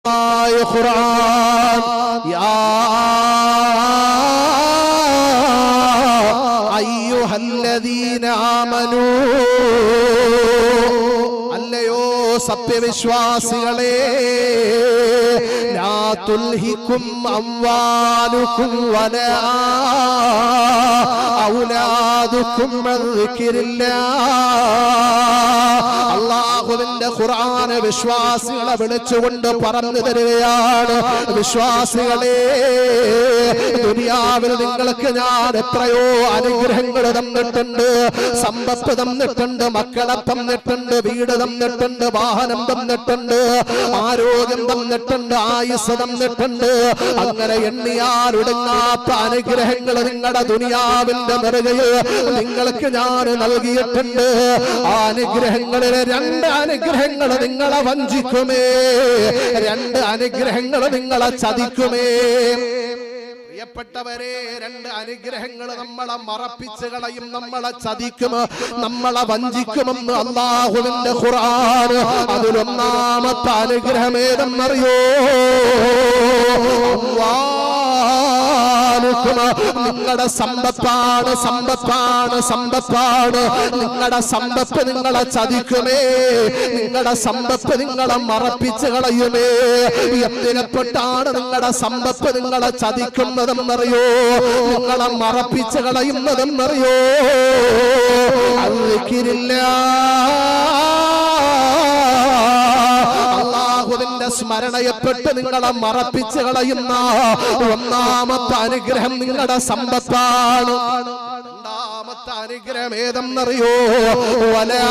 പരിശുദ്ധമായ ഖുർആൻ യാ അയ്യുഹല്ലദീന ആമനൂ അല്ലയോ സത്യവിശ്വാസികളെ ലാ തുൽഹികും അംവാലുകും വലാ ഔലാദുകും അൻ ദിക്രില്ലാഹ്. അല്ലാഹുവിന്റെ ഖുർആൻ വിശ്വാസികളെ വിളിച്ചുകൊണ്ട് പറഞ്ഞു തരികയാണ്, വിശ്വാസികളെ ദുനിയാവിൽ നിങ്ങൾക്ക് ഞാൻ എത്രയോ അനുഗ്രഹങ്ങൾ തന്നിട്ടുണ്ട്, സമ്പത്ത് തന്നിട്ടുണ്ട്, മക്കളെ തന്നിട്ടുണ്ട്, വീട് തന്നിട്ടുണ്ട്, വാഹനം തന്നിട്ടുണ്ട്, ആരോഗ്യം തന്നിട്ടുണ്ട്, ആയുസ് തന്നിട്ടുണ്ട്. അങ്ങനെ എണ്ണിയാൽ ഒടുങ്ങാത്ത അനുഗ്രഹങ്ങൾ നിങ്ങളുടെ ദുനിയാവിന്റെ നിറകയിൽ നിങ്ങൾക്ക് ഞാൻ നൽകിയിട്ടുണ്ട്. ആ അനുഗ്രഹങ്ങളിലെ 2 അനുഗ്രഹങ്ങൾ നിങ്ങളെ വഞ്ചിക്കുമേ, 2 അനുഗ്രഹങ്ങൾ നിങ്ങളെ ചതിക്കുമേ. പ്രിയപ്പെട്ടവരെ, 2 അനുഗ്രഹങ്ങൾ നമ്മളെ മറപ്പിച്ച് കളയും, നമ്മളെ ചതിക്കും, നമ്മളെ വഞ്ചിക്കുമെന്ന് അല്ലാഹുവിന്റെ ഖുർആൻ. അതിലൊന്നാമത്തെ അനുഗ്രഹം ഏതെന്നറിയോ? നിങ്ങളുടെ സമ്പത്താണ്, സമ്പത്താണ്, സമ്പത്താണ്. നിങ്ങളുടെ സമ്പത്ത് നിങ്ങളെ ചതിക്കുമേ, നിങ്ങളുടെ സമ്പത്ത് നിങ്ങളെ മറപ്പിച്ച് കളയുമേ. എന്തിനെപ്പെട്ടാണ് നിങ്ങളുടെ സമ്പത്ത് നിങ്ങളെ ചതിക്കുന്നതെന്നറിയോ? നിങ്ങളെ മറപ്പിച്ച് കളയുന്നതെന്നറിയോ? അല്ലാഹുവിന്റെ സ്മരണയെപ്പെട്ട് നിങ്ങളെ മറപ്പിച്ച് കളയുന്ന ഒന്നാമത്തെ അനുഗ്രഹം നിങ്ങളുടെ സമ്പത്താണ്. രണ്ടാമത്തെ അനുഗ്രഹം ഏതെന്നറിയോ? വലാ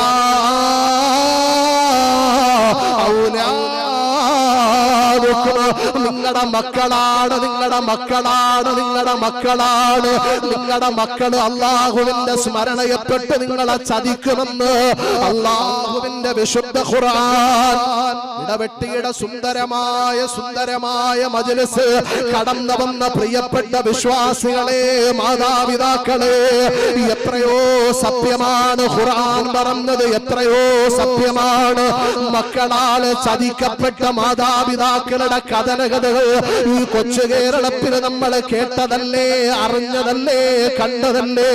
നിങ്ങളുടെ മക്കളാണ്, നിങ്ങളുടെ മക്കളാണ്, നിങ്ങളുടെ മക്കളാണ്. നിങ്ങളുടെ മക്കള് അല്ലാഹുവിന്റെ സ്മരണയെപ്പെട്ട് നിങ്ങളെ ചതിക്കുമെന്ന് അല്ലാഹുവിന്റെ വിശുദ്ധ ഖുർആൻ. ഇടവെട്ടിയുടെ സുന്ദരമായ സുന്ദരമായ മജ്‌ലിസ് കടന്നു വന്ന പ്രിയപ്പെട്ട വിശ്വാസികളെ, മാതാപിതാക്കളെ, എത്രയോ സത്യമാണ് ഖുർആൻ പറഞ്ഞത്, എത്രയോ സത്യമാണ്. മക്കളാൽ ചതിക്കപ്പെട്ട മാതാപിതാക്കളുടെ കഥനകഥകൾ ഈ കൊച്ചു കേരളത്തിൽ നമ്മൾ കേട്ടതല്ലേ, അറിഞ്ഞതല്ലേ, കണ്ടതല്ലേ?